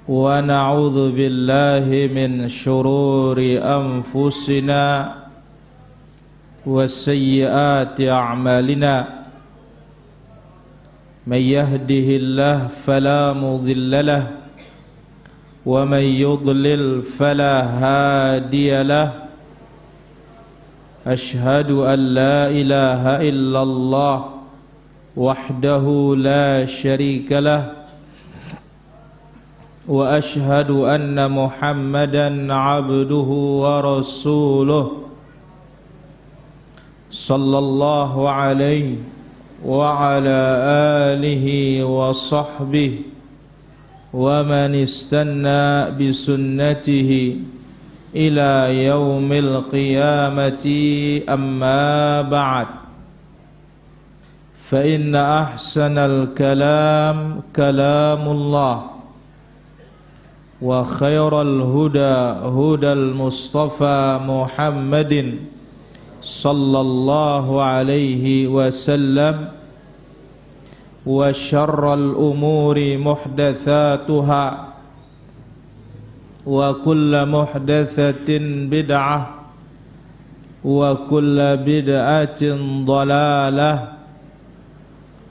ونعوذ بالله من شرور أنفسنا وسيئات أعمالنا من يهده الله فلا مضل له ومن يضلل فلا هادي له أشهد أن لا إله إلا الله وحده لا شريك له وأشهد أن محمدا عبده ورسوله صلى الله عليه وعلى آله وصحبه ومن استنى بسنته إلى يوم القيامة أما بعد فإن أحسن الكلام كلام الله وخير الهدى هدى المصطفى محمد صلى الله عليه وسلم وشر الأمور محدثاتها وكل محدثة بدعة وكل بدعة ضلالة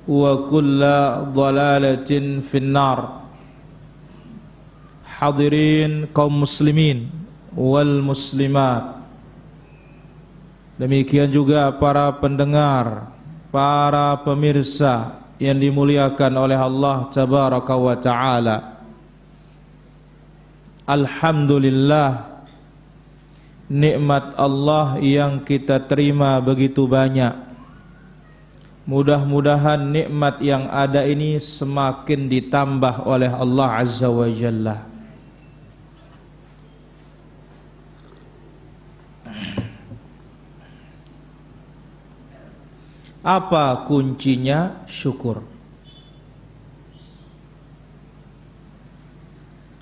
وكل ضلالة في النار. Hadirin kaum muslimin wal muslimat, demikian juga para pendengar, para pemirsa yang dimuliakan oleh Allah tabaraka wa ta'ala. Alhamdulillah, nikmat Allah yang kita terima begitu banyak. Mudah-mudahan nikmat yang ada ini semakin ditambah oleh Allah azza wa jalla. Apa kuncinya syukur?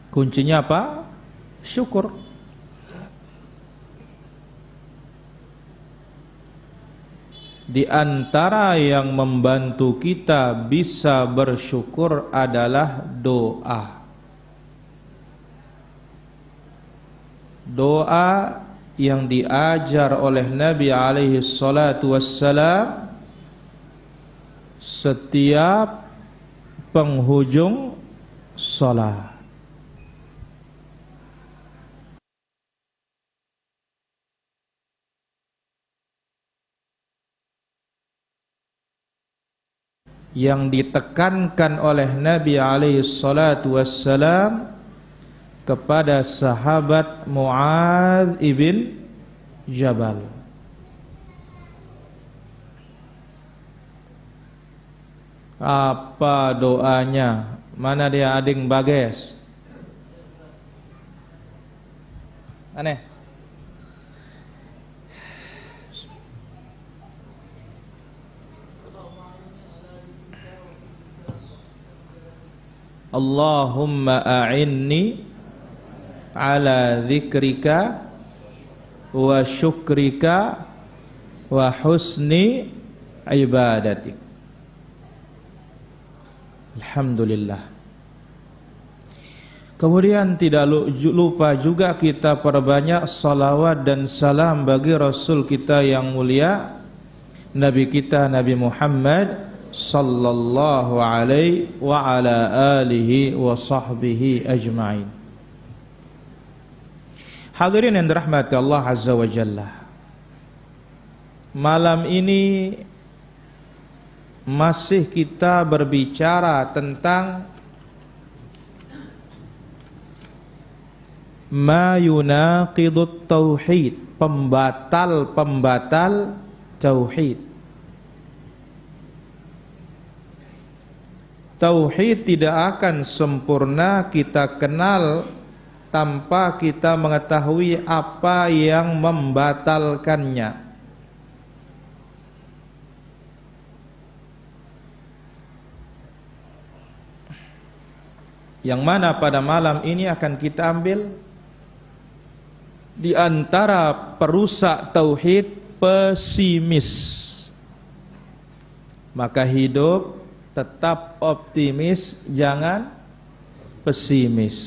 Kuncinya apa? Syukur. Di antara yang membantu kita bisa bersyukur adalah doa. Doa yang diajar oleh Nabi alaihi salatu wassalam setiap penghujung salat. Yang ditekankan oleh Nabi alaihi salatu wassalam kepada sahabat Muadz ibn Jabal. Apa doanya? Mana dia ading Bages? Aneh. Allahumma a'inni ala dzikrika wa syukrika wa husni ibadatik. Alhamdulillah. Kemudian tidak lupa juga kita perbanyak salawat dan salam bagi Rasul kita yang mulia, Nabi kita Nabi Muhammad sallallahu alaihi wa ala alihi wa sahbihi ajma'in. Hadirin yang dirahmati Allah azza wa jalla, malam ini masih kita berbicara tentang ma yunaqidut tauhid, pembatal tauhid. Tauhid tidak akan sempurna kita kenal tanpa kita mengetahui apa yang membatalkannya. Yang mana pada malam ini akan kita ambil di antara perusak tauhid, pesimis. Maka hidup Tetap optimis, jangan pesimis.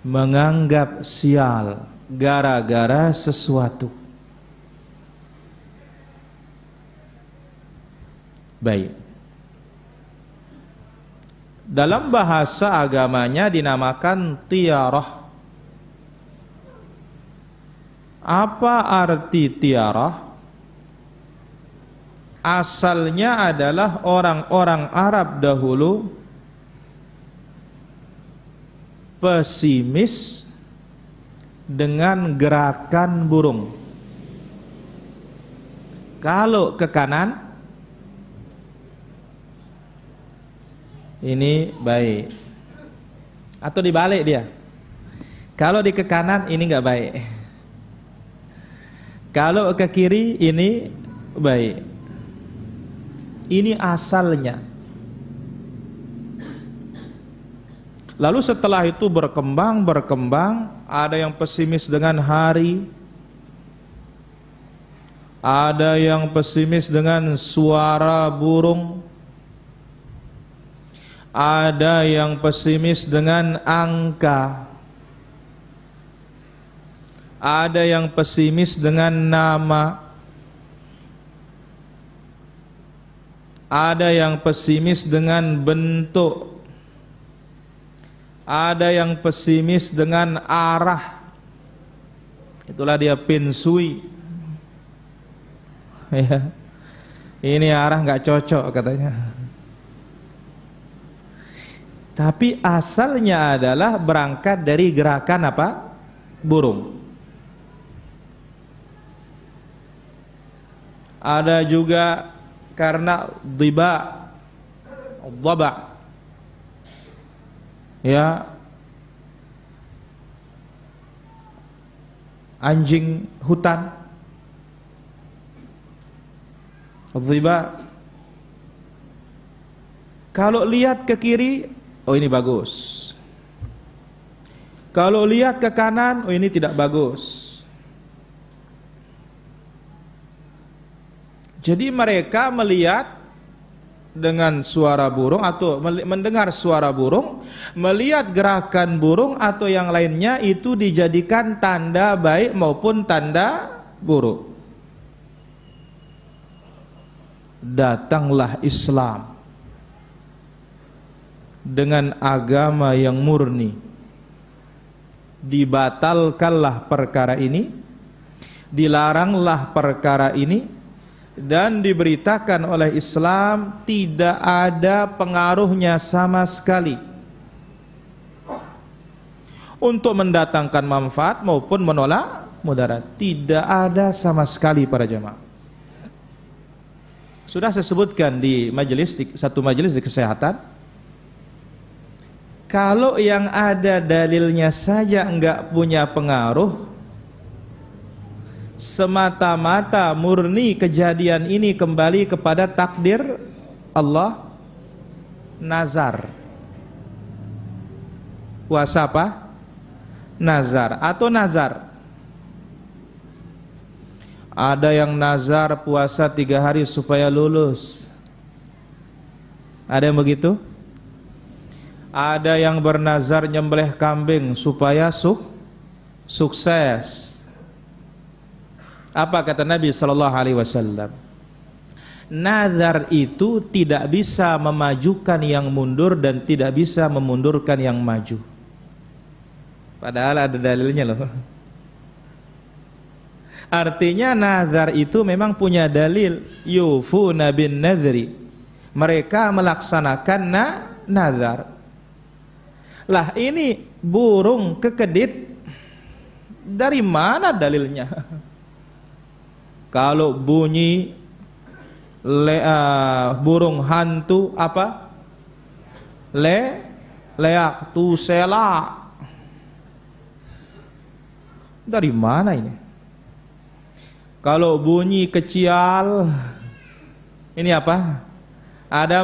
Menganggap sial gara-gara sesuatu. Baik. Dalam bahasa agamanya dinamakan tiarah. Apa arti tiarah? Asalnya adalah orang-orang Arab dahulu pesimis dengan gerakan burung. Kalau ke kanan ini baik, atau dibalik dia. Kalau di ke kanan ini nggak baik. Kalau ke kiri ini baik. Ini asalnya. Lalu setelah itu berkembang, ada yang pesimis dengan hari, ada yang pesimis dengan suara burung, ada yang pesimis dengan angka, ada yang pesimis dengan nama, ada yang pesimis dengan bentuk, ada yang pesimis dengan arah. Itulah dia pinsui. Ya. Ini arah nggak cocok katanya. Tapi asalnya adalah berangkat dari gerakan apa? Burung. Ada juga karena dhaba, ya, anjing hutan, dhiba. Kalau lihat ke kiri, oh ini bagus. Kalau lihat ke kanan, oh ini tidak bagus. Jadi mereka melihat dengan suara burung atau mendengar suara burung, melihat gerakan burung atau yang lainnya itu dijadikan tanda baik maupun tanda buruk. Datanglah Islam dengan agama yang murni. Dibatalkanlah perkara ini, dilaranglah perkara ini, dan diberitakan oleh Islam tidak ada pengaruhnya sama sekali untuk mendatangkan manfaat maupun menolak mudarat. Tidak ada sama sekali para jemaah. Sudah saya sebutkan di satu majelis di kesehatan, kalau yang ada dalilnya saja enggak punya pengaruh, semata-mata murni kejadian ini kembali kepada takdir Allah, nazar. Puasa apa? Nazar atau nazar. Ada yang nazar puasa 3 hari supaya lulus. Ada yang begitu? Ada yang bernazar nyembelih kambing supaya sukses. Apa kata Nabi sallallahu alaihi wasallam? Nazar itu tidak bisa memajukan yang mundur dan tidak bisa memundurkan yang maju. Padahal ada dalilnya loh. Artinya nazar itu memang punya dalil. Yufuna bin nadri. Mereka melaksanakan nazar. Lah ini burung kekedit, dari mana dalilnya? Kalau bunyi burung hantu apa? Leak tusela. Dari mana ini? Kalau bunyi kecial, ini apa? Ada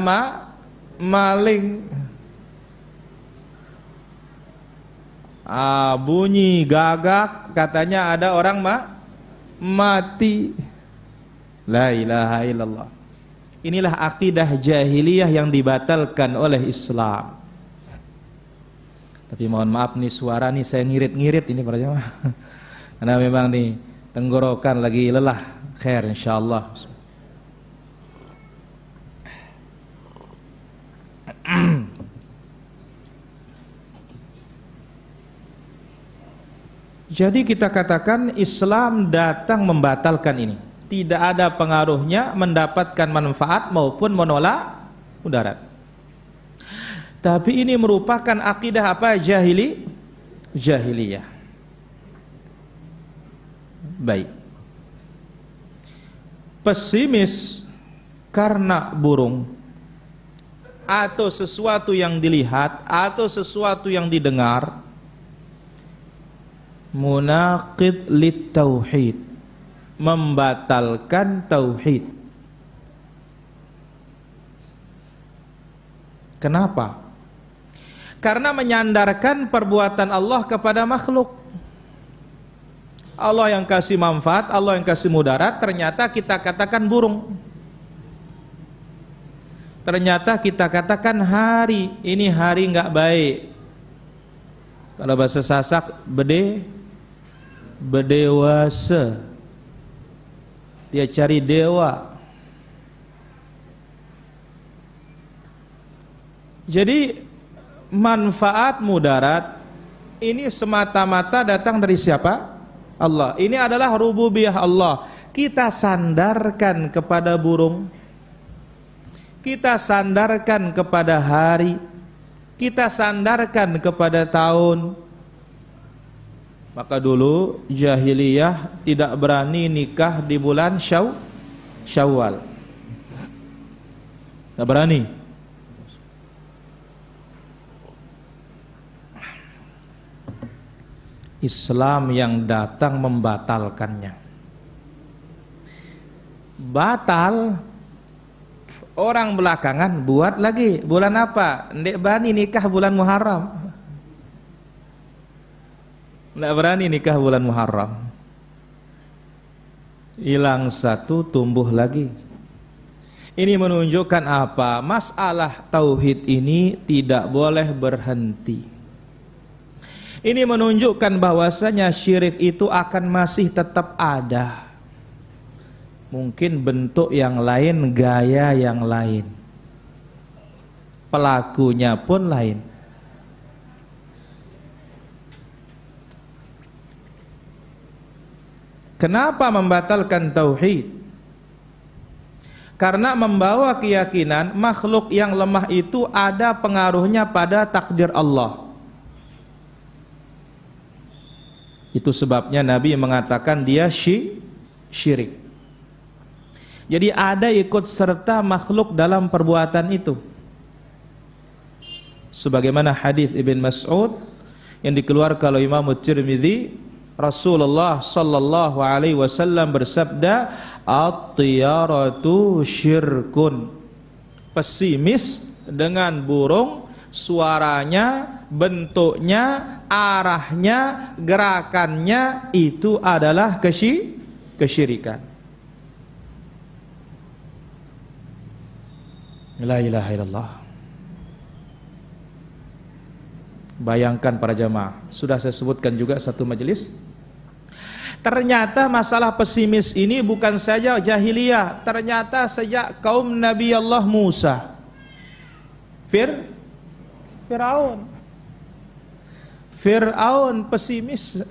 maling. Bunyi gagak, katanya ada orang mati. La ilaha illallah. Inilah akidah jahiliyah yang dibatalkan oleh Islam. Tapi mohon maaf nih, suara nih saya ngirit-ngirit ini para jemaah. Karena memang nih tenggorokan lagi lelah. Khair insyaallah. Jadi kita katakan Islam datang membatalkan ini. Tidak ada pengaruhnya mendapatkan manfaat maupun menolak mudarat. Tapi ini merupakan akidah apa? Jahiliyah. Baik. Pesimis karena burung atau sesuatu yang dilihat atau sesuatu yang didengar, munaqid lit tauhid, membatalkan tauhid. Kenapa? Karena menyandarkan perbuatan Allah kepada makhluk. Allah yang kasih manfaat, Allah yang kasih mudarat, ternyata kita katakan burung. Ternyata kita katakan hari, ini hari enggak baik. Kalau bahasa Sasak, bedewasa. Dia cari dewa. Jadi manfaat mudarat ini semata-mata datang dari siapa? Allah. Ini adalah rububiyah Allah. Kita sandarkan kepada burung, kita sandarkan kepada hari, kita sandarkan kepada tahun. Maka dulu jahiliyah tidak berani nikah di bulan Syawal. Tidak berani. Islam yang datang membatalkannya. Batal. Orang belakangan buat lagi. Bulan apa? Ndek berani nikah bulan Muharram. Ndek berani nikah bulan Muharram. Hilang satu, tumbuh lagi. Ini menunjukkan apa? Masalah tauhid ini tidak boleh berhenti. Ini menunjukkan bahwasanya syirik itu akan masih tetap ada. Mungkin bentuk yang lain, gaya yang lain, pelakunya pun lain. Kenapa membatalkan tauhid? Karena membawa keyakinan makhluk yang lemah itu ada pengaruhnya pada takdir Allah. Itu sebabnya Nabi mengatakan dia syirik. Jadi ada ikut serta makhluk dalam perbuatan itu. Sebagaimana hadis Ibn Mas'ud yang dikeluarkan oleh Imam Tirmidzi, Rasulullah sallallahu alaihi wasallam bersabda, "At-tiyaratu syirkun." Pesimis dengan burung, suaranya, bentuknya, arahnya, gerakannya itu adalah kesyirikan. La ilaha illallah. Bayangkan para jamaah, sudah saya sebutkan juga satu majelis. Ternyata masalah pesimis ini bukan saja jahiliyah, ternyata sejak kaum Nabi Allah Musa. Fir'aun pesimis.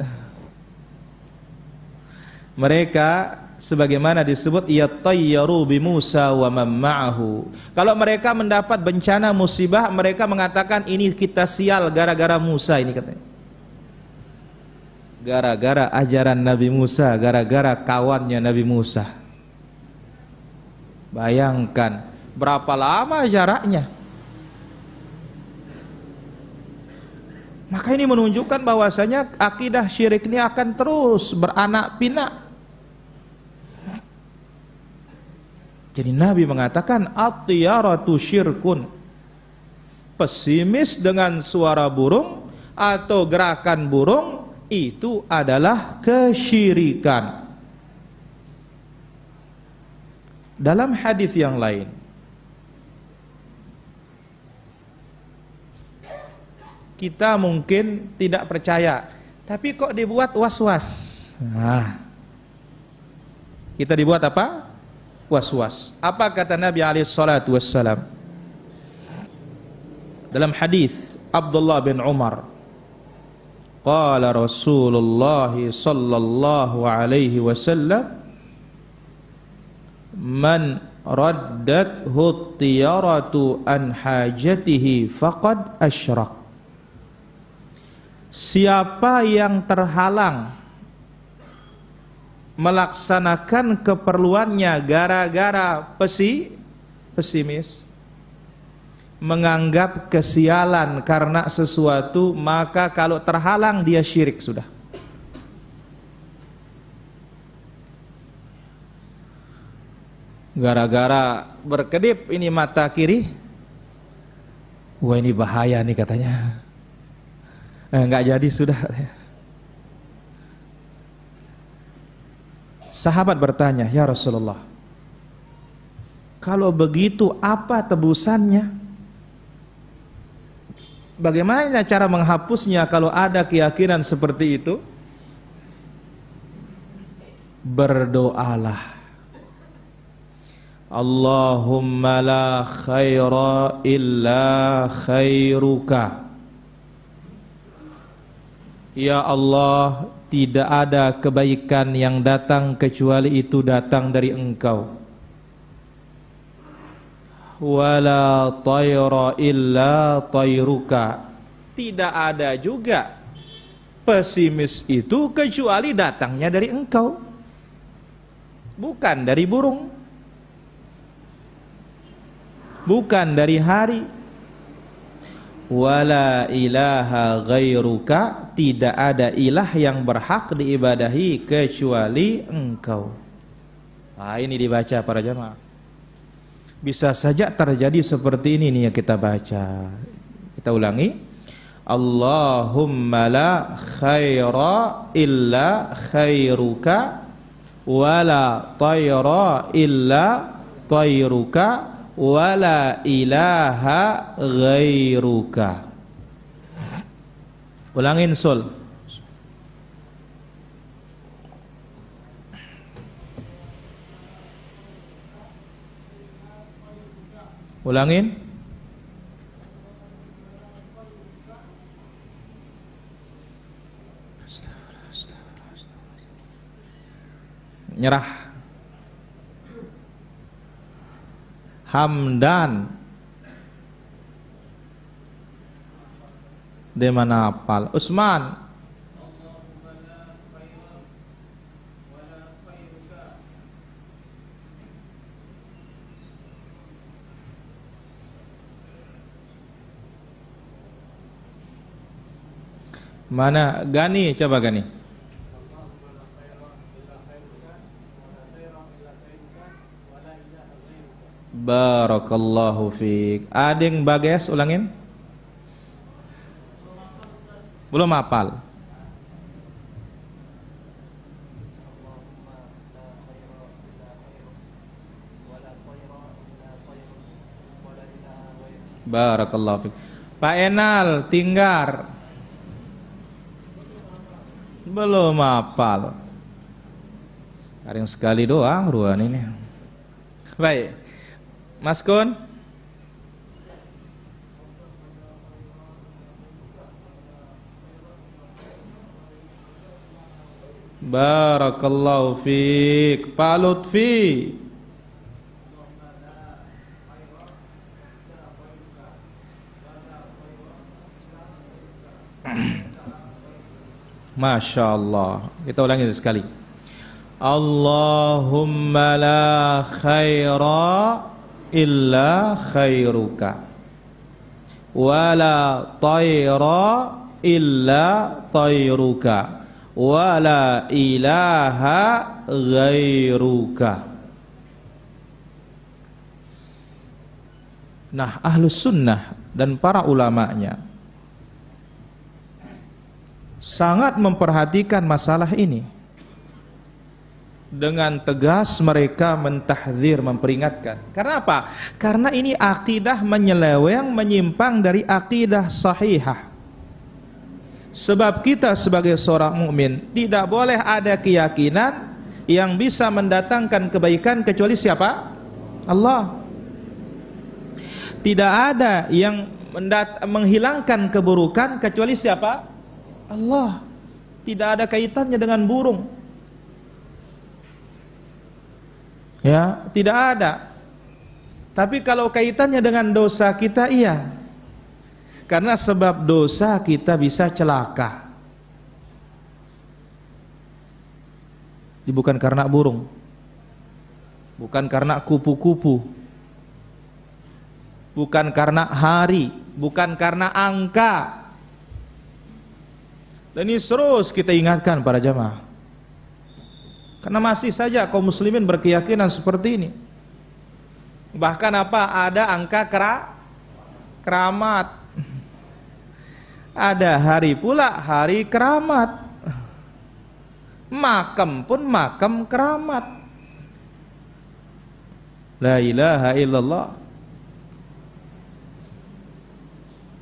Mereka sebagaimana disebut yatayyaru bi Musa wa man ma'ahu. Kalau mereka mendapat bencana musibah, mereka mengatakan ini kita sial gara-gara Musa ini katanya. Gara-gara ajaran Nabi Musa, gara-gara kawannya Nabi Musa. Bayangkan berapa lama jaraknya. Maka ini menunjukkan bahwasanya akidah syirik ini akan terus beranak pinak. Jadi Nabi mengatakan at-tiyaratu syirkun. Pesimis dengan suara burung atau gerakan burung itu adalah kesyirikan. Dalam hadis yang lain kita mungkin tidak percaya, tapi kok dibuat was-was. Nah, kita dibuat apa? Was-was. Apa kata Nabi alaihi salatu wassalam? Dalam hadis Abdullah bin Umar, qala Rasulullah sallallahu alaihi wasallam, man raddathu tiyaratu an hajatihi faqad asyrak. Siapa yang terhalang melaksanakan keperluannya gara-gara pesimis, menganggap kesialan karena sesuatu, maka kalau terhalang dia syirik sudah. Gara-gara berkedip ini mata kiri, wah ini bahaya nih katanya, nggak jadi sudah. Sahabat bertanya, ya Rasulullah, kalau begitu apa tebusannya? Bagaimana cara menghapusnya kalau ada keyakinan seperti itu? Berdoalah, Allahumma la khaira illa khairuka. Ya Allah, tidak ada kebaikan yang datang kecuali itu datang dari Engkau. Wala tayra illa tayruka. Tidak ada juga pesimis itu kecuali datangnya dari Engkau, bukan dari burung, bukan dari hari. Wala ilaha ghairuka, tidak ada ilah yang berhak diibadahi kecuali Engkau. Nah, ini dibaca para jamaah. Bisa saja terjadi seperti ini nih yang kita baca. Kita ulangi. Allahumma la khaira illa khairuka wala tayra illa tayruka wala ilaha ghairuka. Ulangin sul. Ulangin. Nyerah. Hamdan. Di mana hafal? Usman. Mana Gani? Coba Gani. Barakallahu fiik. Ading Bages ulangin. Belum hafal. Barakallahu fiik. Pak Enal Tinggar. Belum hafal. Ada yang sekali doang ruan ini. Baik. Mas Kun. Barakallahu fiik. Pak Lutfi. Masya Allah. Kita ulangi sekali. Allahumma la khaira illa khairuka wala tayra illa tayruka wala ilaha ghairuka. Nah, ahlus sunnah dan para ulamanya sangat memperhatikan masalah ini. Dengan tegas mereka mentahdzir, memperingatkan. Karena apa? Karena ini akidah menyeleweng, menyimpang dari akidah sahihah. Sebab kita sebagai seorang mukmin tidak boleh ada keyakinan yang bisa mendatangkan kebaikan kecuali siapa? Allah. Tidak ada yang menghilangkan keburukan kecuali siapa? Allah. Tidak ada kaitannya dengan burung. Ya, tidak ada. Tapi kalau kaitannya dengan dosa kita, iya. Karena sebab dosa kita bisa celaka. Bukan karena burung, bukan karena kupu-kupu, bukan karena hari, bukan karena angka. Dan ini terus kita ingatkan para jamaah, karena masih saja kaum muslimin berkeyakinan seperti ini. Bahkan ada angka keramat. Ada hari pula hari keramat. Makam pun makam keramat. La ilaha illallah.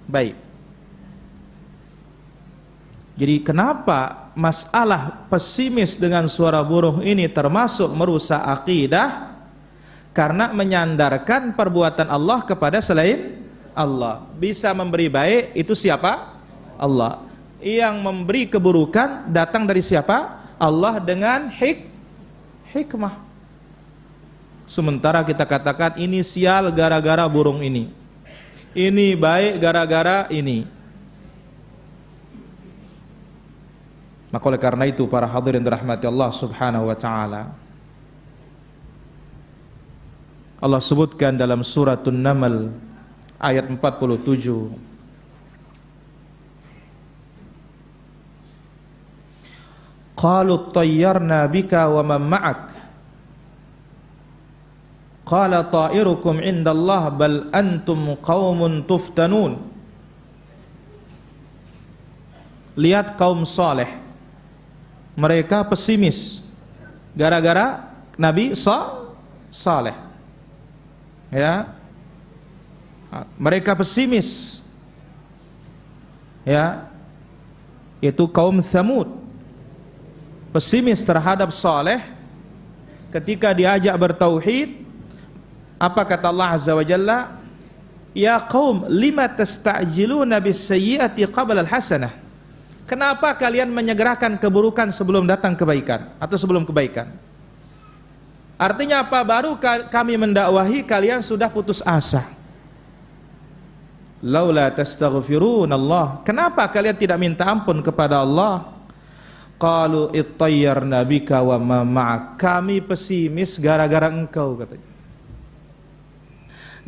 Baik. Jadi kenapa masalah pesimis dengan suara burung ini termasuk merusak akidah? Karena menyandarkan perbuatan Allah kepada selain Allah. Bisa memberi baik itu siapa? Allah. Yang memberi keburukan datang dari siapa? Allah dengan hikmah. Sementara kita katakan ini sial gara-gara burung ini, ini baik gara-gara ini. Maka oleh karena itu para hadirin dirahmati Allah subhanahu wa ta'ala, Allah sebutkan dalam suratun Naml ayat 47, qalu tayyarna bika wa man ma'ak qala ta'irukum indallah bal antum qaumun tuftanun. Lihat kaum saleh, mereka pesimis gara-gara Nabi Saleh. Ya, mereka pesimis. Ya, itu kaum Tsamud. Pesimis terhadap Saleh ketika diajak bertauhid. Apa kata Allah Azza wa Jalla? Ya qaum lima tasta'jiluna bis-sayyi'ati qabla al-hasanah. Kenapa kalian menyegerakan keburukan sebelum datang kebaikan atau sebelum kebaikan? Artinya apa? Baru kami mendakwahi kalian sudah putus asa. Laula tastaghfirun Allah. Kenapa kalian tidak minta ampun kepada Allah? Qalu ittayyarna bika wa ma ma'ak. Kami pesimis gara-gara engkau, katanya.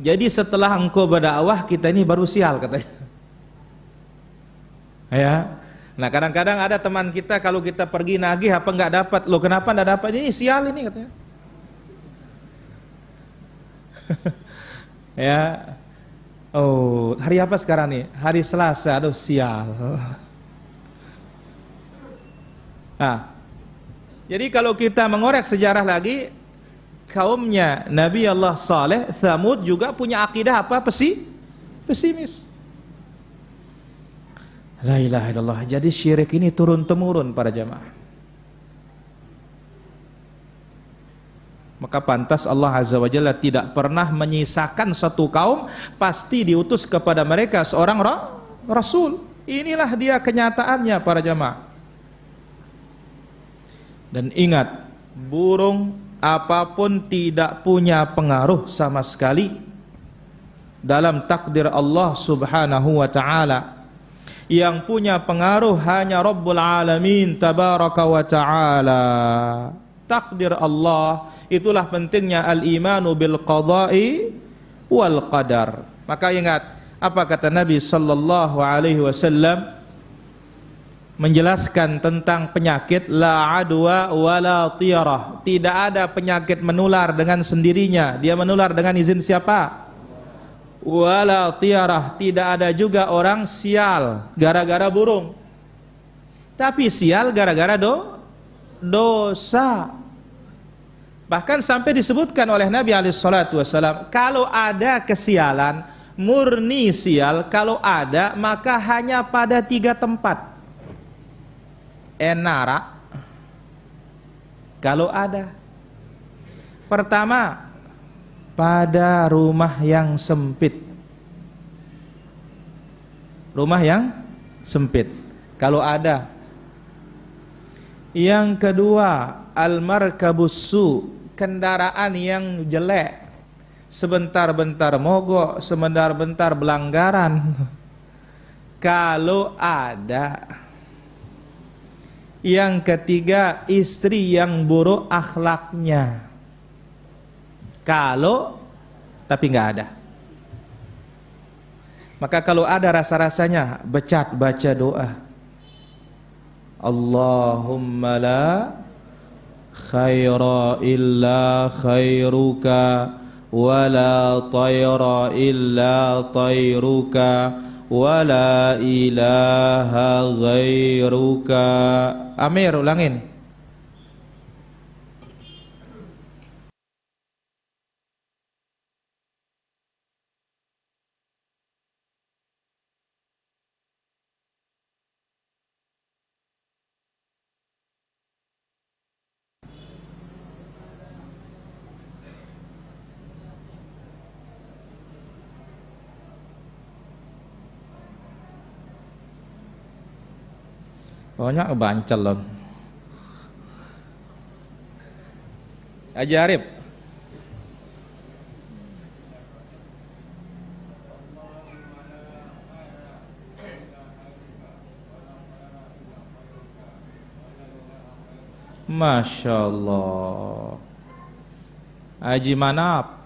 Jadi setelah engkau berdakwah, kita ini baru sial, katanya. Ya. Nah, kadang-kadang ada teman kita kalau kita pergi nagih apa enggak dapat. Loh, kenapa enggak dapat? Ini sial ini, katanya. Ya. Oh, hari apa sekarang nih? Hari Selasa. Aduh, sial. Nah, jadi kalau kita mengorek sejarah lagi, kaumnya Nabi Allah Saleh, Tsamud juga punya akidah apa? Pesimis. La ilaha illallah. Jadi syirik ini turun-temurun para jamaah. Maka pantas Allah Azza wa Jalla tidak pernah menyisakan satu kaum, pasti diutus kepada mereka seorang Rasul. Inilah dia kenyataannya para jamaah. Dan ingat, burung apapun tidak punya pengaruh sama sekali dalam takdir Allah subhanahu wa ta'ala. Yang punya pengaruh hanya Rabbul Alamin tabaraka wa ta'ala. Takdir Allah, itulah pentingnya al-imanu bil qada'i wal qadar. Maka ingat, apa kata Nabi sallallahu alaihi wasallam menjelaskan tentang penyakit? La adwa wala tiyarah. Tidak ada penyakit menular dengan sendirinya, dia menular dengan izin siapa? Wala tiyarah. Tidak ada juga orang sial gara-gara burung, tapi sial gara-gara dosa. Bahkan sampai disebutkan oleh Nabi SAW, kalau ada kesialan murni sial, kalau ada maka hanya pada 3 tempat. enara kalau ada. Pertama, pada rumah yang sempit. Rumah yang sempit kalau ada. Yang kedua, al-markabussu, kendaraan yang jelek, sebentar-bentar mogok, sebentar-bentar pelanggaran. Kalau ada. Yang ketiga, istri yang buruk akhlaknya. Kalau tapi nggak ada. Maka kalau ada rasa-rasanya, baca doa. Allahumma la khaira illa khairuka wa la tayra illa tayruka wa la ilaha ghairuka. Amir, ulangin. Banyak bancel loh. Haji Arif. Masya Allah. Haji Manap.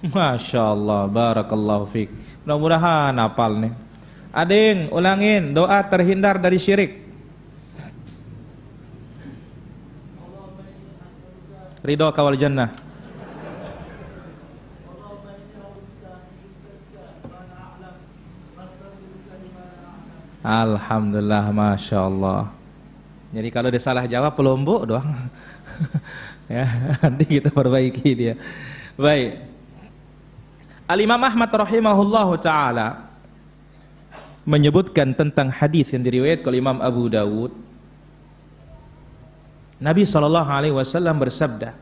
Masya Allah, barakallahu fiik. Mudah-mudahan hafal nih. Ading, ulangin doa terhindar dari syirik. Ridho kawal jannah. Alhamdulillah, Masya Allah. Jadi kalau dia salah jawab pelombok doang. Ya, nanti kita perbaiki dia. Baik. Al-Imam Ahmad rahimahullahu ta'ala menyebutkan tentang hadis yang diriwayatkan oleh Imam Abu Dawud. Nabi SAW bersabda,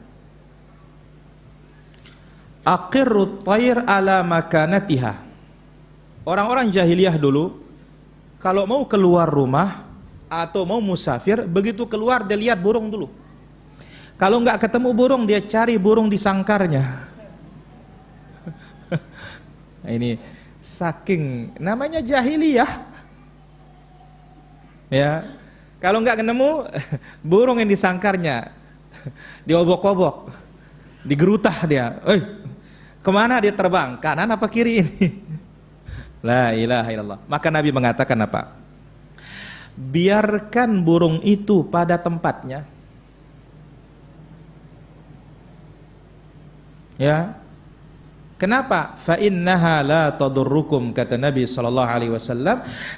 aqirrut tayr ala makanatiha. Orang-orang jahiliyah dulu kalau mau keluar rumah atau mau musafir, begitu keluar dia lihat burung dulu. Kalau enggak ketemu burung, dia cari burung di sangkarnya. Ini saking namanya jahiliyah. Ya. Kalau enggak ketemu burung yang disangkarnya, diobok-obok, digerutah dia. Kemana dia terbang? Kanan apa kiri ini? La ilaha illallah. Maka Nabi mengatakan apa? Biarkan burung itu pada tempatnya. Ya. Kenapa? Fa innaha la tadurrukum, kata Nabi SAW.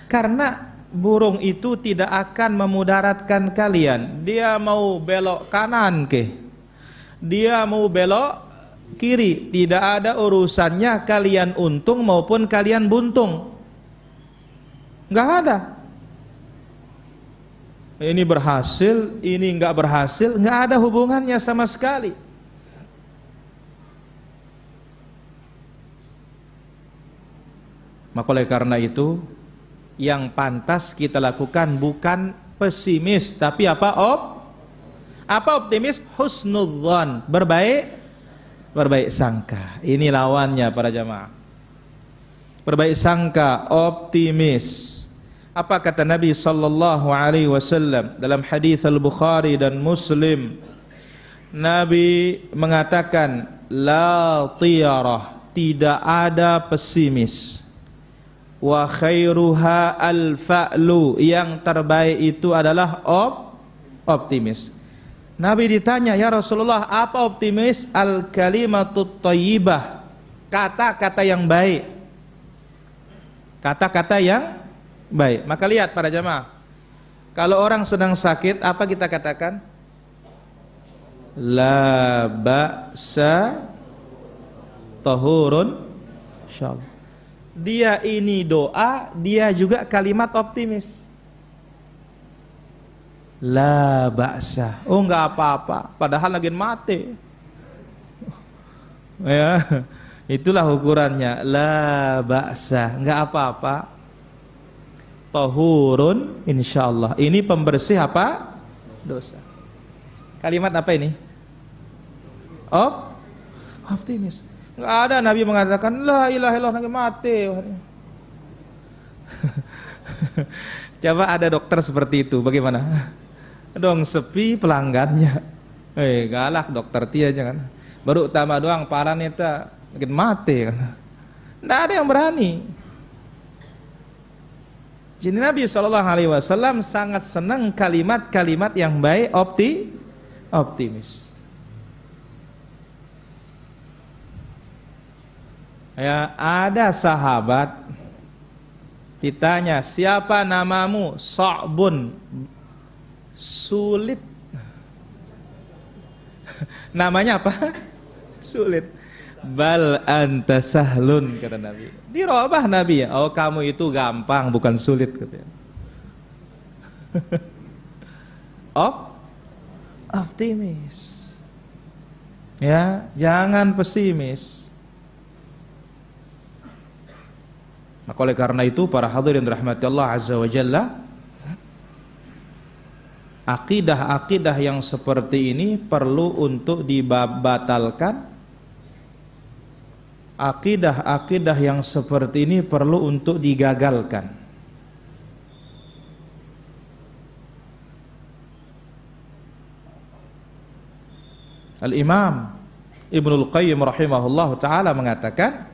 Karena burung itu tidak akan memudaratkan kalian. Dia mau belok kanan ke, dia mau belok kiri, tidak ada urusannya kalian untung maupun kalian buntung. Enggak ada. Ini berhasil, ini enggak berhasil, enggak ada hubungannya sama sekali. Maka oleh karena itu, yang pantas kita lakukan bukan pesimis, tapi apa? Apa optimis? Husnudzon, berbaik sangka. Ini lawannya para jamaah. Berbaik sangka, optimis. Apa kata Nabi sallallahu alaihi wasallam dalam hadis Al-Bukhari dan Muslim? Nabi mengatakan, la tiyarah, tidak ada pesimis. Wa khairuha al-fa'lu, yang terbaik itu adalah optimis. Nabi ditanya, ya Rasulullah, apa optimis? Al-kalimatut thayyibah, kata-kata yang baik. Kata-kata yang baik. Maka lihat para jamaah, kalau orang sedang sakit, apa kita katakan? La ba'sa tahurun insyaallah. Dia ini doa, dia juga kalimat optimis. La ba'sa. Oh, enggak apa-apa, padahal lagi mati. Ya, itulah ukurannya. La ba'sa, enggak apa-apa. Tahurun insyaallah. Ini pembersih apa? Dosa. Kalimat apa ini? Optimis. Enggak ada Nabi mengatakan la ilaha illallah lagi mati. Coba ada dokter seperti itu, bagaimana? Dong sepi pelanggannya. Galak dokter tia jangan. Baru utama doang paran eta makin mati kan. Enggak ada yang berani. Jadi Nabi SAW sangat senang kalimat-kalimat yang baik, optimis. Ya, ada sahabat ditanya, siapa namamu? Sa'bun, sulit. Namanya apa? Sulit. Bal anta sahlun, kata Nabi. Dirobah Nabi ya. Oh, kamu itu gampang, bukan sulit, katanya. Optimis. Ya, jangan pesimis. Maka oleh karena itu para hadirin rahmati Allah azza wa jalla, akidah-akidah yang seperti ini perlu untuk dibatalkan. Akidah-akidah yang seperti ini perlu untuk digagalkan. Al-Imam Ibnul Qayyim rahimahullah ta'ala mengatakan,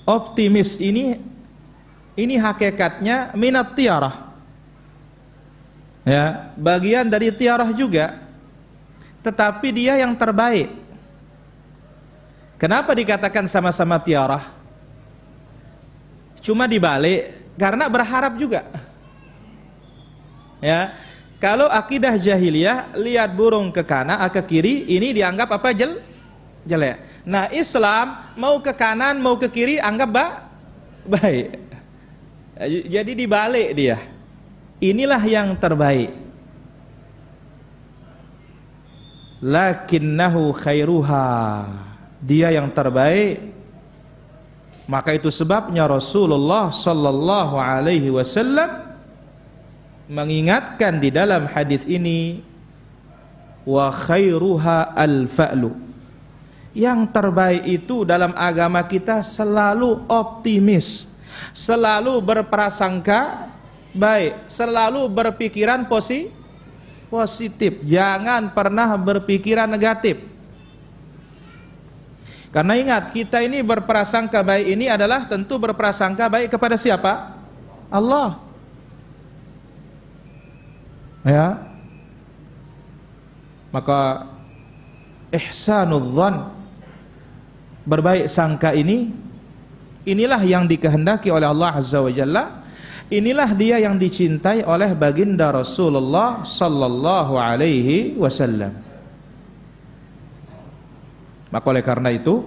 optimis ini hakikatnya minat tiarah. Ya, bagian dari tiarah juga. Tetapi dia yang terbaik. Kenapa dikatakan sama-sama tiarah? Cuma dibalik karena berharap juga. Ya, kalau akidah jahiliyah lihat burung ke kanan, ke kiri, ini dianggap apa? Jelek. Nah, Islam mau ke kanan, mau ke kiri anggap baik. Jadi dibalik dia. Inilah yang terbaik. Lakinnahu khairuha. Dia yang terbaik. Maka itu sebabnya Rasulullah sallallahu alaihi wasallam mengingatkan di dalam hadis ini, wa khairuha al-fa'lu. Yang terbaik itu dalam agama kita selalu optimis, selalu berprasangka baik, selalu berpikiran positif, jangan pernah berpikiran negatif. Karena ingat, kita ini berprasangka baik ini adalah tentu berprasangka baik kepada siapa? Allah. Ya. Maka ihsanul dzan, berbaik sangka inilah yang dikehendaki oleh Allah Azza wa Jalla. Inilah dia yang dicintai oleh baginda Rasulullah sallallahu alaihi wasallam. Maka oleh karena itu,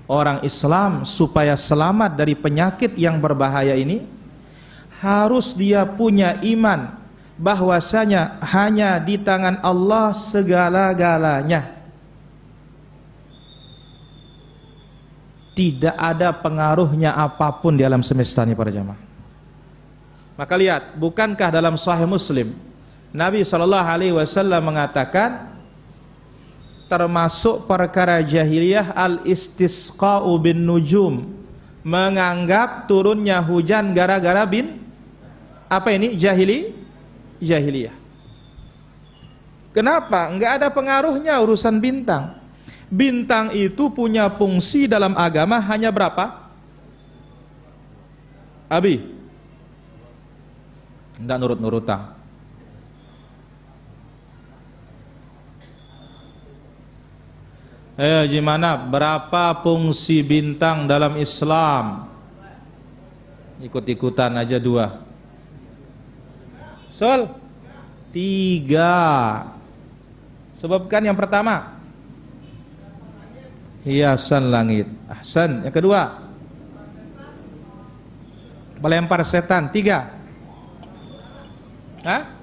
orang Islam supaya selamat dari penyakit yang berbahaya ini, harus dia punya iman bahwasanya hanya di tangan Allah segala-galanya. Tidak ada pengaruhnya apapun di alam semesta ini para jamaah. Maka lihat, bukankah dalam Sahih Muslim Nabi SAW mengatakan termasuk perkara jahiliyah al-istisqa'u bin nujum, menganggap turunnya hujan gara-gara apa ini? Jahiliyah. Kenapa? Enggak ada pengaruhnya urusan bintang. Bintang itu punya fungsi dalam agama hanya berapa? Abi? Enggak nurut-nurutan. Gimana? Berapa fungsi bintang dalam Islam? Ikut-ikutan aja dua. Sul? 3. Sebabkan yang pertama, hiasan langit. Ahsan. Yang kedua, melempar setan. 3. Hah?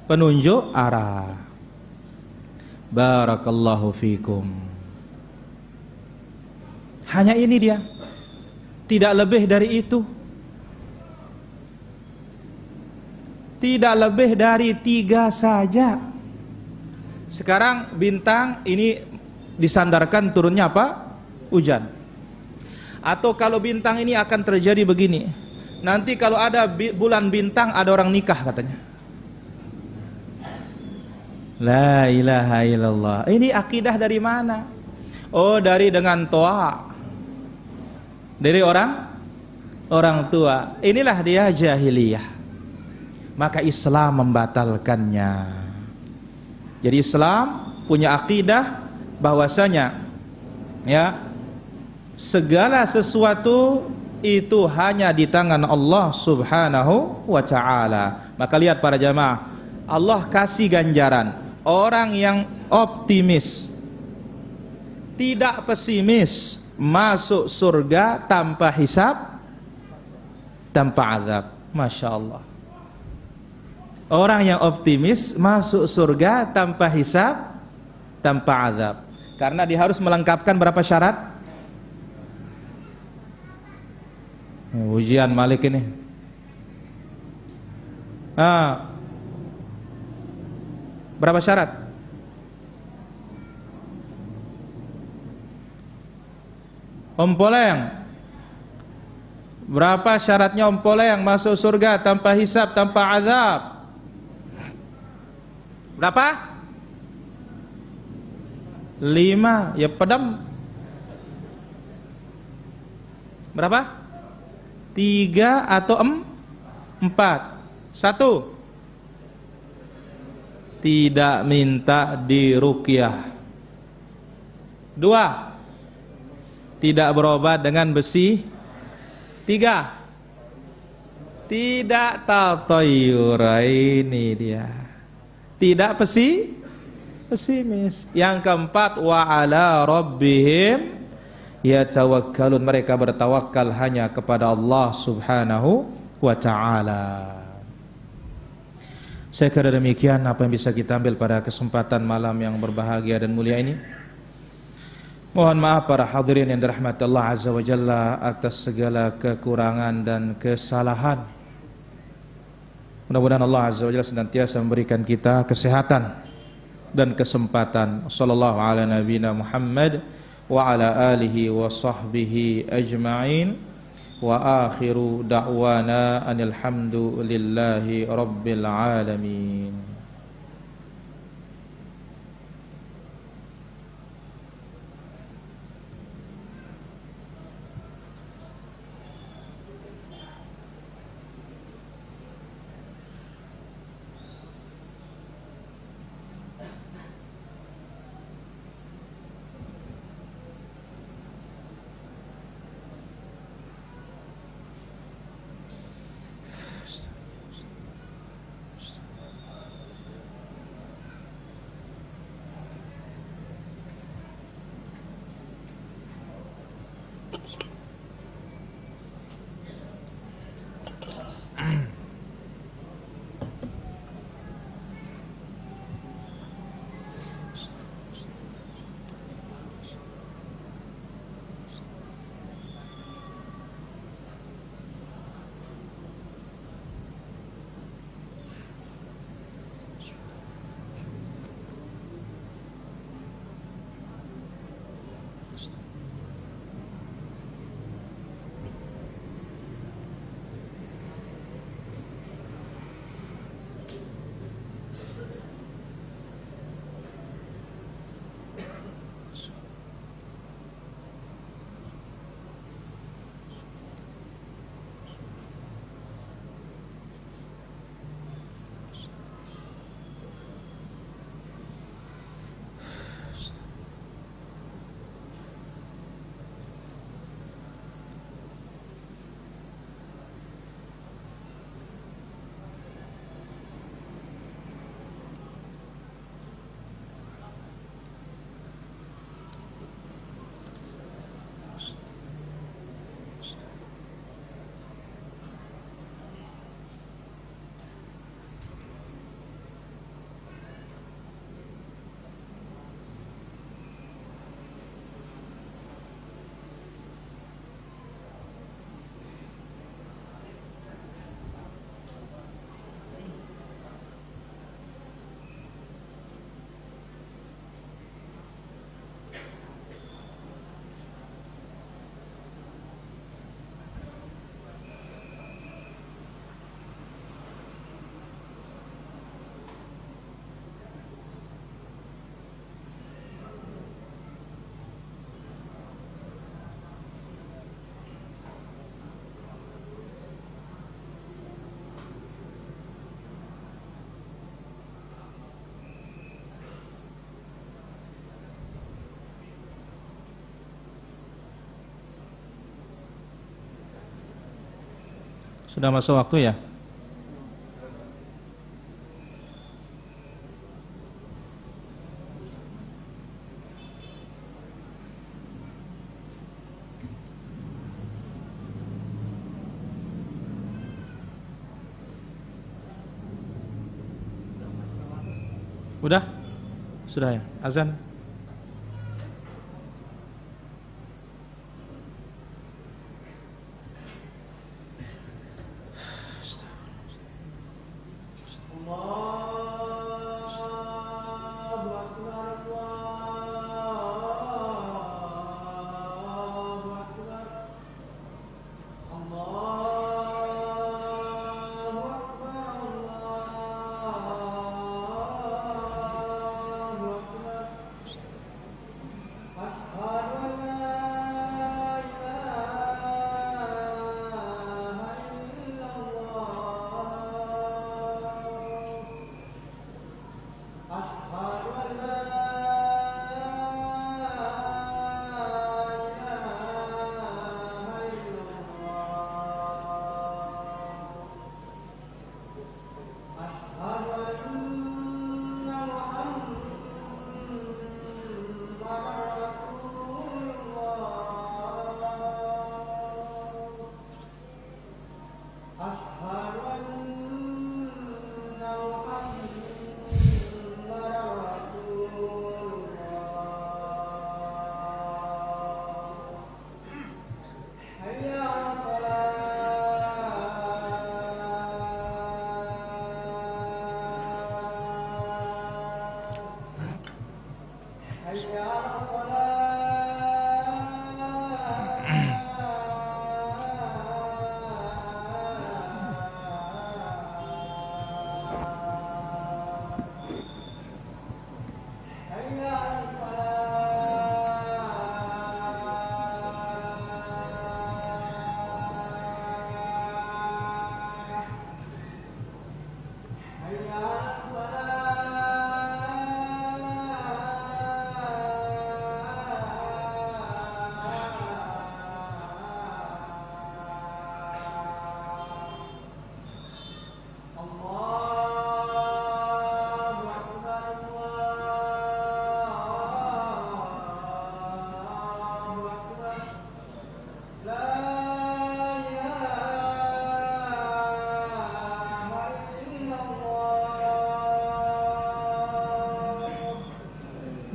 Penunjuk arah. Barakallahu fikum. Hanya ini dia. Tidak lebih dari itu. Tidak lebih dari 3 saja. Sekarang bintang ini disandarkan turunnya apa? Hujan. Atau kalau bintang ini akan terjadi begini. Nanti kalau ada bulan bintang ada orang nikah katanya. La ilaha illallah. Ini akidah dari mana? Oh, dari dengan toa. Dari orang tua. Inilah dia jahiliyah. Maka Islam membatalkannya. Jadi Islam punya akidah bahwasanya ya, segala sesuatu itu hanya di tangan Allah Subhanahu wa taala. Maka lihat para jamaah, Allah kasih ganjaran orang yang optimis, tidak pesimis, masuk surga tanpa hisab, tanpa azab. Masya Allah. Orang yang optimis masuk surga tanpa hisab, tanpa azab. Karena dia harus melengkapkan berapa syarat? Ujian Malik ini. Berapa syarat? Om Poleng, berapa syaratnya Om Poleng masuk surga tanpa hisab, tanpa azab? Berapa? 5. Ya pedam. Berapa? 3 atau 4? 1. Tidak minta diruqyah. 2. Tidak berobat dengan besi. 3. Tidak tatayur. Ini dia. Tidak pesimis. Yang keempat, wa ala rabbihim yatawakkalun. Mereka bertawakal hanya kepada Allah Subhanahu wa ta'ala. Saya kira demikian apa yang bisa kita ambil pada kesempatan malam yang berbahagia dan mulia ini. Mohon maaf para hadirin yang dirahmati Allah Azza wa Jalla atas segala kekurangan dan kesalahan. Mudah-mudahan Allah Azza wa Jalla senantiasa memberikan kita kesehatan dan kesempatan. Sallallahu ala nabiyina Muhammad wa ala alihi wa sahbihi ajma'in. Wa akhiru da'wana anil hamdulillahi rabbil alamin. Sudah masuk waktu ya? Udah? Sudah ya? Azan?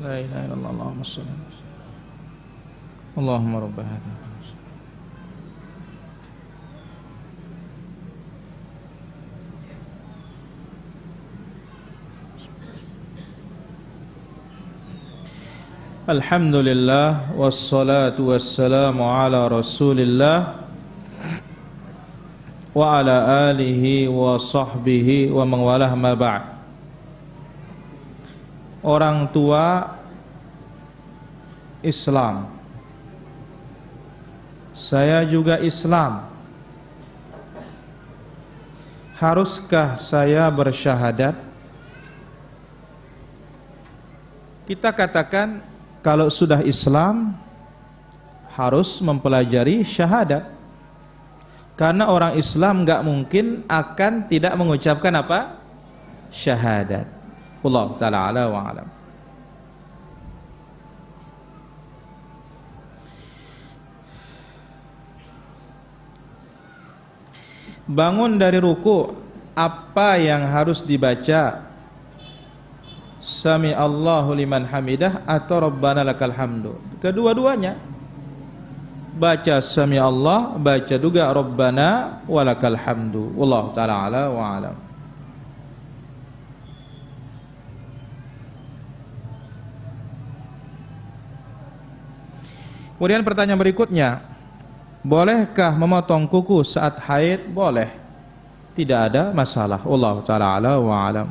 La ilaha illallah Allahumma shalli Allahumma rabb hadha. Alhamdulillah wassalatu wassalamu ala Rasulillah wa ala alihi wa sahbihi wa man walah ma ba'd. Orang tua Islam, saya juga Islam. Haruskah saya bersyahadat? Kita katakan kalau sudah Islam harus mempelajari syahadat. Karena orang Islam enggak mungkin akan tidak mengucapkan apa? Syahadat. Allah Ta'ala ala wa alam. Bangun dari ruku, apa yang harus dibaca? Sami Allahu liman hamidah atau Rabbana lakal hamdu? Kedua-duanya. Baca Sami Allah, baca juga Rabbana walakal hamdu. Wallahu ta'ala ala wa alam. Kemudian pertanyaan berikutnya, bolehkah memotong kuku saat haid? Boleh, tidak ada masalah. Wallahu ta'ala ala wa alam.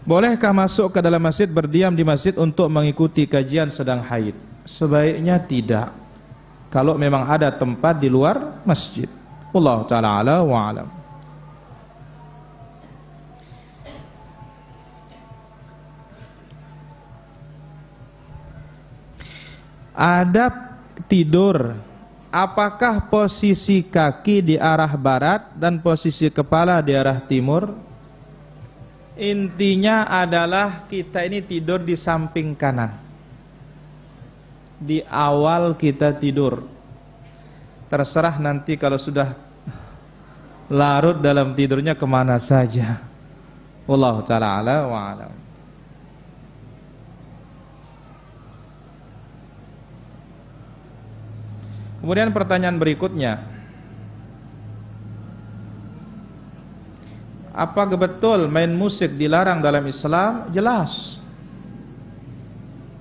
Bolehkah masuk ke dalam masjid, berdiam di masjid untuk mengikuti kajian sedang haid? Sebaiknya tidak, kalau memang ada tempat di luar masjid. Wallahu ta'ala ala wa alam. Adab tidur apakah posisi kaki di arah barat dan posisi kepala di arah timur? Intinya adalah kita ini tidur di samping kanan. Di awal kita tidur. Terserah nanti kalau sudah larut dalam tidurnya kemana saja. Wallahu ta'ala ala wa alam. Kemudian pertanyaan berikutnya, apakah betul main musik dilarang dalam Islam? Jelas.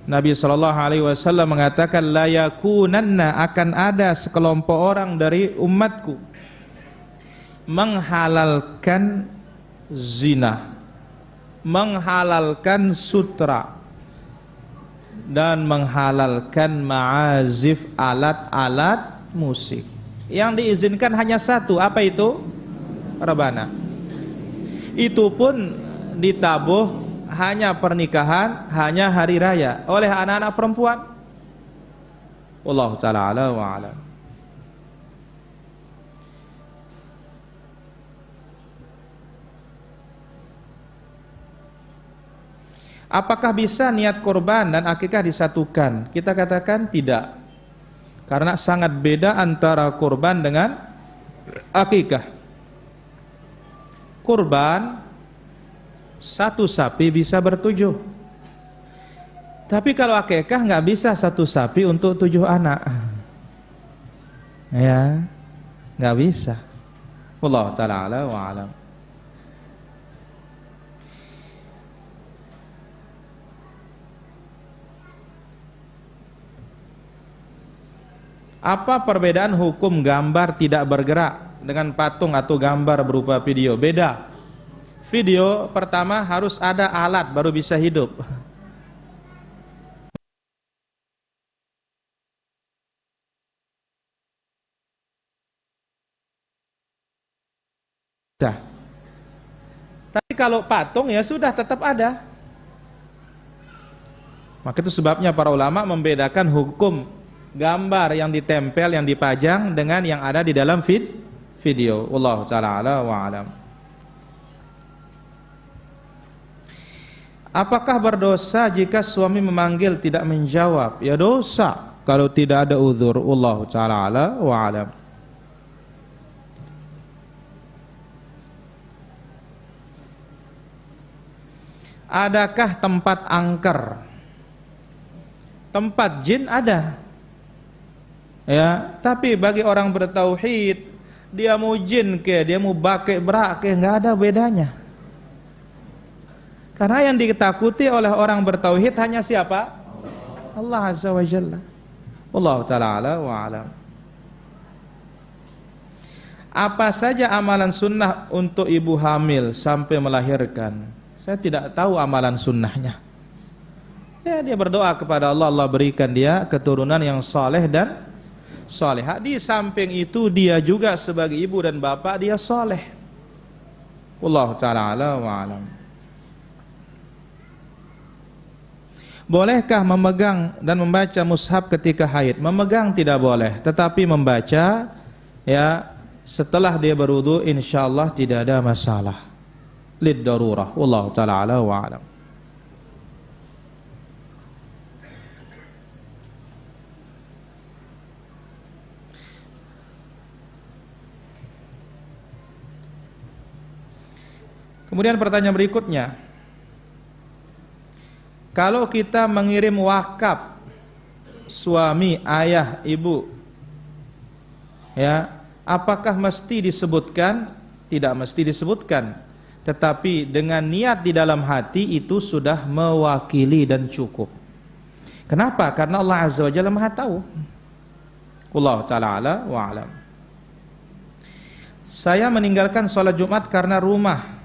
Nabi SAW mengatakan, la yakunanna, akan ada sekelompok orang dari umatku menghalalkan zina, menghalalkan sutra, dan menghalalkan ma'azif, alat-alat musik. Yang diizinkan hanya satu, apa itu? Rebana. Itu pun ditabuh hanya pernikahan, hanya hari raya oleh anak-anak perempuan. Wallahu ta'ala ala wa alam. Apakah bisa niat kurban dan akikah disatukan? Kita katakan tidak. Karena sangat beda antara kurban dengan akikah. Kurban satu sapi bisa bertujuh. Tapi kalau akikah nggak bisa satu sapi untuk 7 anak. Ya, nggak bisa. Wallahu ta'ala ala wa alam. Apa perbedaan hukum gambar tidak bergerak dengan patung atau gambar berupa video? Beda. Video pertama harus ada alat baru bisa hidup. Tapi kalau patung ya sudah tetap ada. Maka itu sebabnya para ulama membedakan hukum gambar yang ditempel, yang dipajang dengan yang ada di dalam video. Wallahu ta'ala ala wa alam. Apakah berdosa jika suami memanggil tidak menjawab? Ya dosa kalau tidak ada uzur. Wallahu ta'ala ala wa alam. Adakah tempat angker? Tempat jin ada. Ya, tapi bagi orang bertauhid, dia mau jin ke, dia mau bake berak ke, enggak ada bedanya. Karena yang ditakuti oleh orang bertauhid hanya siapa? Allah Azza wa Jalla. Wallahu ta'ala ala wa alam. Apa saja amalan sunnah untuk ibu hamil sampai melahirkan? Saya tidak tahu amalan sunnahnya. Ya, dia berdoa kepada Allah, Allah berikan dia keturunan yang saleh dan salihah. Di samping itu dia juga sebagai ibu dan bapak dia saleh. Wallahu ta'ala ala wa alam. Bolehkah memegang dan membaca mushaf ketika haid? Memegang tidak boleh, tetapi membaca ya setelah dia berwudu insyaallah tidak ada masalah. Lid darurah. Wallahu ta'ala ala wa alam. Kemudian pertanyaan berikutnya, kalau kita mengirim wakaf suami, ayah, ibu, ya, apakah mesti disebutkan? Tidak mesti disebutkan, tetapi dengan niat di dalam hati itu sudah mewakili dan cukup. Kenapa? Karena Allah Azza wa Jalla Maha tahu. Wallahu ta'ala ala wa alam. Saya meninggalkan sholat Jumat karena rumah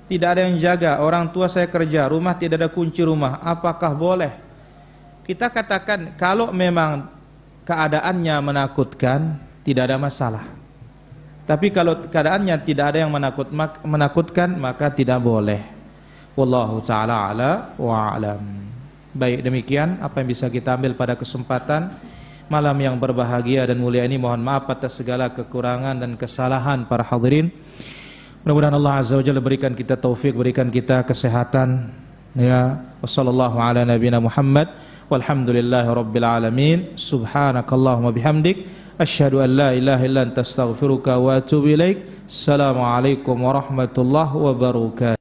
tidak ada yang jaga, orang tua saya kerja, rumah tidak ada kunci rumah. Apakah boleh? Kita katakan kalau memang keadaannya menakutkan, tidak ada masalah. Tapi kalau keadaannya tidak ada yang menakutkan, maka tidak boleh. Wallahu ta'ala ala wa alam. Baik, demikian apa yang bisa kita ambil pada kesempatan malam yang berbahagia dan mulia ini. Mohon maaf atas segala kekurangan dan kesalahan para hadirin. Mudah-mudahan Allah Azza wa Jalla berikan kita taufik, berikan kita kesehatan. Ya, wassallallahu ala nabiyina Muhammad walhamdulillahi rabbil alamin. Subhanakallahumma bihamdik asyhadu an la ilaha illa anta astaghfiruka wa atubu ilaik. Assalamualaikum warahmatullahi wabarakatuh.